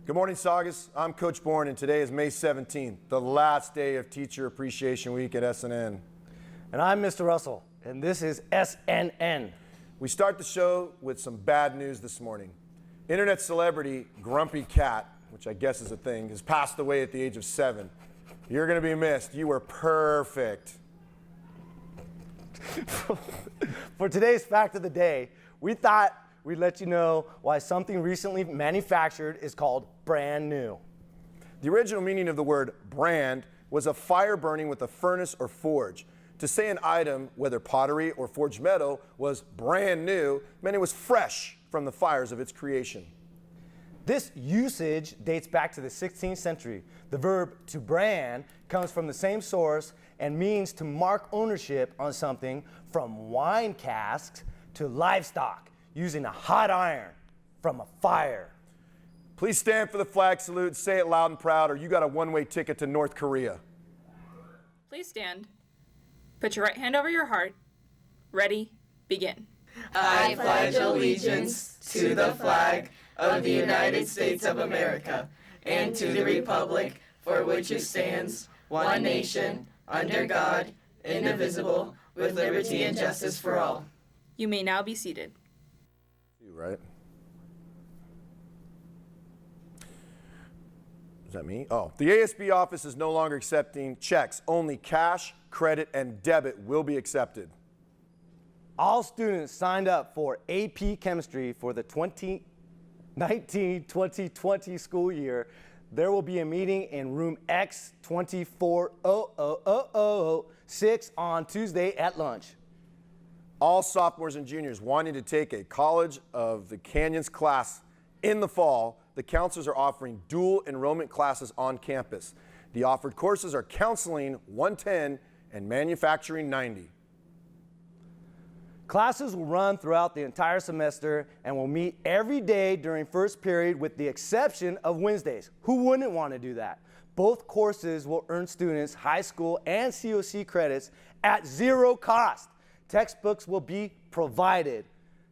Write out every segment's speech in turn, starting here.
Good morning, Saugus. I'm Coach Bornn, and today is May 17th, the last day of Teacher Appreciation Week at SNN. And I'm Mr. Russell, and this is SNN. We start the show with some bad news this morning. Internet celebrity Grumpy Cat, which I guess is a thing, has passed away at the age of 7. You're going to be missed. You were perfect. For today's fact of the day, we thought we'd let you know why something recently manufactured is called brand new. The original meaning of the word brand was a fire burning with a furnace or forge. To say an item, whether pottery or forged metal, was brand new meant it was fresh from the fires of its creation. This usage dates back to the 16th century. The verb to brand comes from the same source and means to mark ownership on something, from wine casks to livestock, using a hot iron from a fire. Please stand for the flag salute, say it loud and proud, or you got a one-way ticket to North Korea. Please stand. Put your right hand over your heart. Ready, begin. I pledge allegiance to the flag of the United States of America and to the republic for which it stands, one nation, under God, indivisible, with liberty and justice for all. You may now be seated. You, right? Is that me? Oh, the ASB office is no longer accepting checks. Only cash, credit, and debit will be accepted. All students signed up for AP Chemistry for the 2019-2020 school year. There will be a meeting in room X24006 on Tuesday at lunch. All sophomores and juniors wanting to take a College of the Canyons class in the fall, the counselors are offering dual enrollment classes on campus. The offered courses are Counseling 110 and Manufacturing 90. Classes will run throughout the entire semester and will meet every day during first period with the exception of Wednesdays. Who wouldn't want to do that? Both courses will earn students high school and COC credits at zero cost. Textbooks will be provided.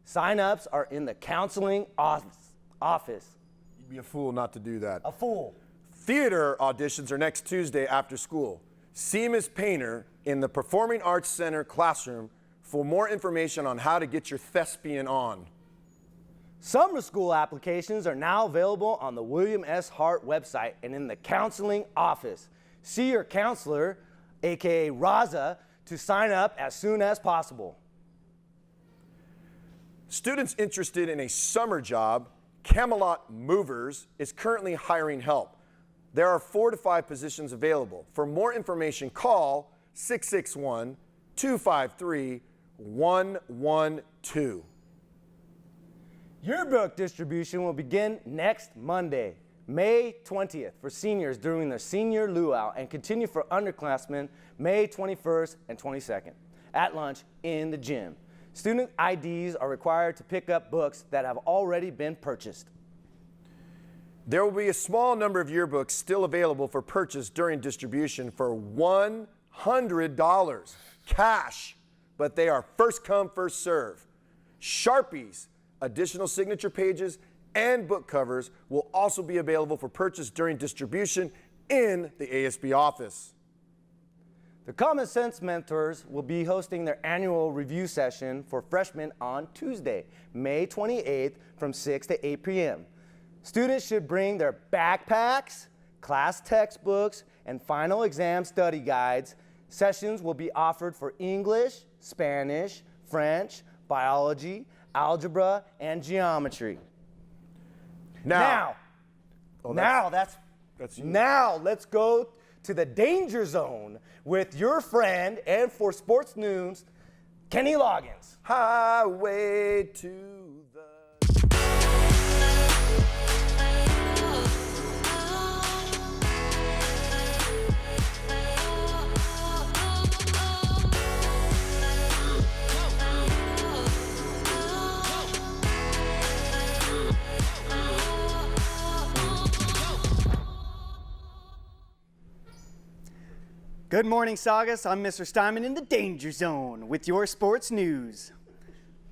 Sign-ups are in the counseling office. You'd be a fool not to do that. A fool. Theater auditions are next Tuesday after school. See Ms. Painter in the Performing Arts Center classroom for more information on how to get your thespian on. Summer school applications are now available on the William S. Hart website and in the counseling office. See your counselor, aka Raza, to sign up as soon as possible. Students interested in a summer job, Camelot Movers is currently hiring help. There are 4 to 5 positions available. For more information, call 661-253-112. Yearbook distribution will begin next Monday, May 20th, for seniors during their senior luau and continue for underclassmen May 21st and 22nd at lunch in the gym. Student IDs are required to pick up books that have already been purchased. There will be a small number of yearbooks still available for purchase during distribution for $100 cash, but they are first come, first serve. Sharpies, additional signature pages, and book covers will also be available for purchase during distribution in the ASB office. The Common Sense Mentors will be hosting their annual review session for freshmen on Tuesday, May 28th from 6 to 8 p.m. Students should bring their backpacks, class textbooks, and final exam study guides. Sessions will be offered for English, Spanish, French, biology, algebra, and geometry. Now let's go to the danger zone with your friend and for sports news, Kenny Loggins. Highway to the... Good morning, Saugus. I'm Mr. Stiman in the Danger Zone with your sports news.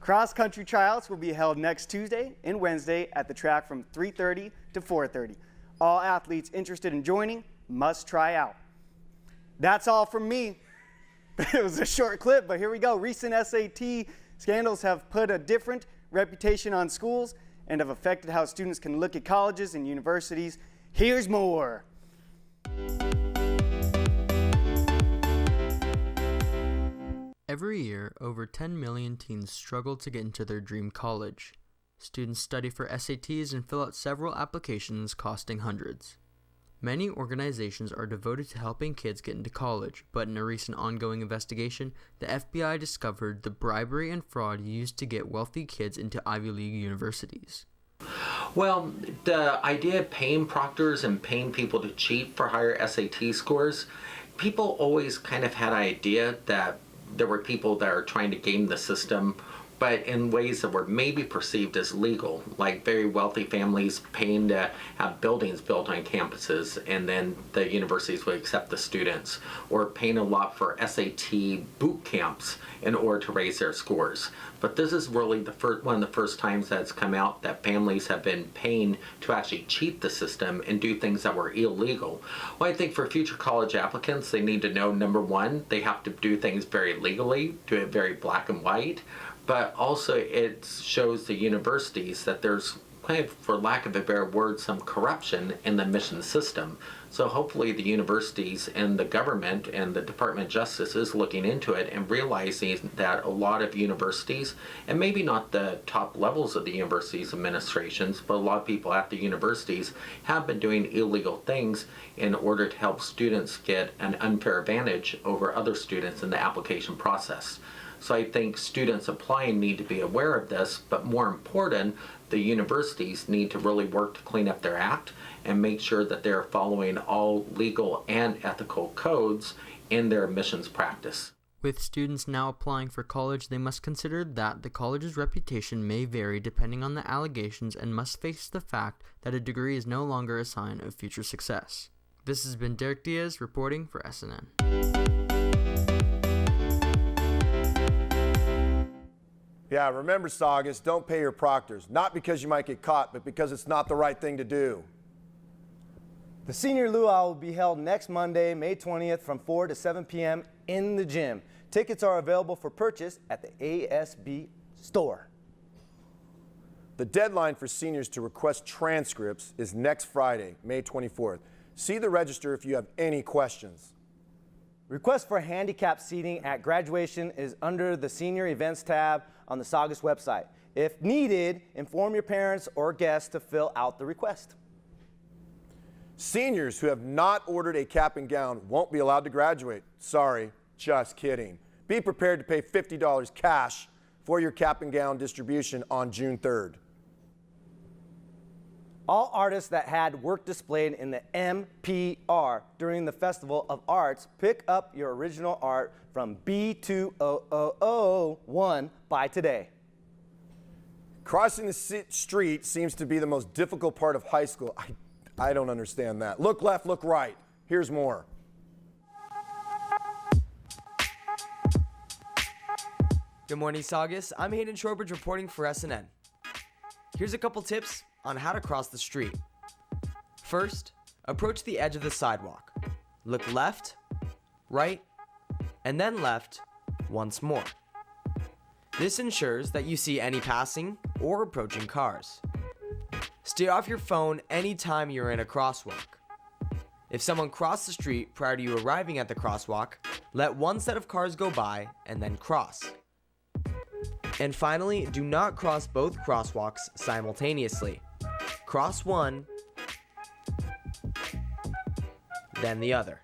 Cross-country tryouts will be held next Tuesday and Wednesday at the track from 3:30 to 4:30. All athletes interested in joining must try out. That's all from me. It was a short clip, but here we go. Recent SAT scandals have put a different reputation on schools and have affected how students can look at colleges and universities. Here's more. Every year, over 10 million teens struggle to get into their dream college. Students study for SATs and fill out several applications costing hundreds. Many organizations are devoted to helping kids get into college, but in a recent ongoing investigation, the FBI discovered the bribery and fraud used to get wealthy kids into Ivy League universities. Well, the idea of paying proctors and paying people to cheat for higher SAT scores, people always kind of had an idea that there were people that are trying to game the system, but in ways that were maybe perceived as legal, like very wealthy families paying to have buildings built on campuses and then the universities would accept the students, or paying a lot for SAT boot camps in order to raise their scores. But this is really one of the first times that it's come out that families have been paying to actually cheat the system and do things that were illegal. Well, I think for future college applicants, they need to know, number one, they have to do things very legally, do it very black and white, but also it shows the universities that there's kind of, for lack of a better word, some corruption in the admission system. So hopefully the universities and the government and the Department of Justice is looking into it and realizing that a lot of universities, and maybe not the top levels of the universities administrations, but a lot of people at the universities have been doing illegal things in order to help students get an unfair advantage over other students in the application process. So I think students applying need to be aware of this, but more important, the universities need to really work to clean up their act and make sure that they're following all legal and ethical codes in their admissions practice. With students now applying for college, they must consider that the college's reputation may vary depending on the allegations and must face the fact that a degree is no longer a sign of future success. This has been Derek Diaz reporting for SNN. Yeah, remember, Saugus, don't pay your proctors. Not because you might get caught, but because it's not the right thing to do. The senior luau will be held next Monday, May 20th from 4 to 7 p.m. in the gym. Tickets are available for purchase at the ASB store. The deadline for seniors to request transcripts is next Friday, May 24th. See the register if you have any questions. Request for handicap seating at graduation is under the Senior Events tab on the Saugus website. If needed, inform your parents or guests to fill out the request. Seniors who have not ordered a cap and gown won't be allowed to graduate. Sorry, just kidding. Be prepared to pay $50 cash for your cap and gown distribution on June 3rd. All artists that had work displayed in the MPR during the Festival of Arts, pick up your original art from B2001 by today. Crossing the street seems to be the most difficult part of high school. I don't understand that. Look left, look right. Here's more. Good morning, Saugus. I'm Hayden Trowbridge reporting for SNN. Here's a couple tips on how to cross the street. First, approach the edge of the sidewalk. Look left, right, and then left once more. This ensures that you see any passing or approaching cars. Stay off your phone anytime you're in a crosswalk. If someone crossed the street prior to you arriving at the crosswalk, let one set of cars go by and then cross. And finally, do not cross both crosswalks simultaneously. Cross one, then the other.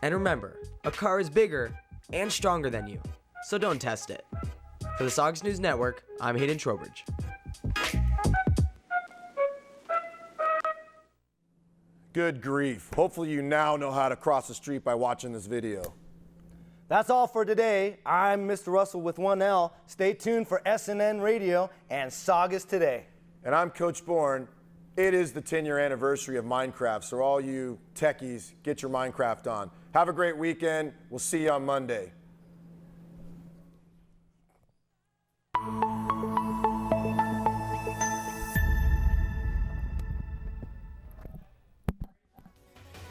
And remember, a car is bigger and stronger than you, so don't test it. For the Saugus News Network, I'm Hayden Trowbridge. Good grief. Hopefully you now know how to cross the street by watching this video. That's all for today. I'm Mr. Russell with 1L. Stay tuned for SNN Radio and Saugus Today. And I'm Coach Bornn. It is the 10-year anniversary of Minecraft, so all you techies, get your Minecraft on. Have a great weekend. We'll see you on Monday.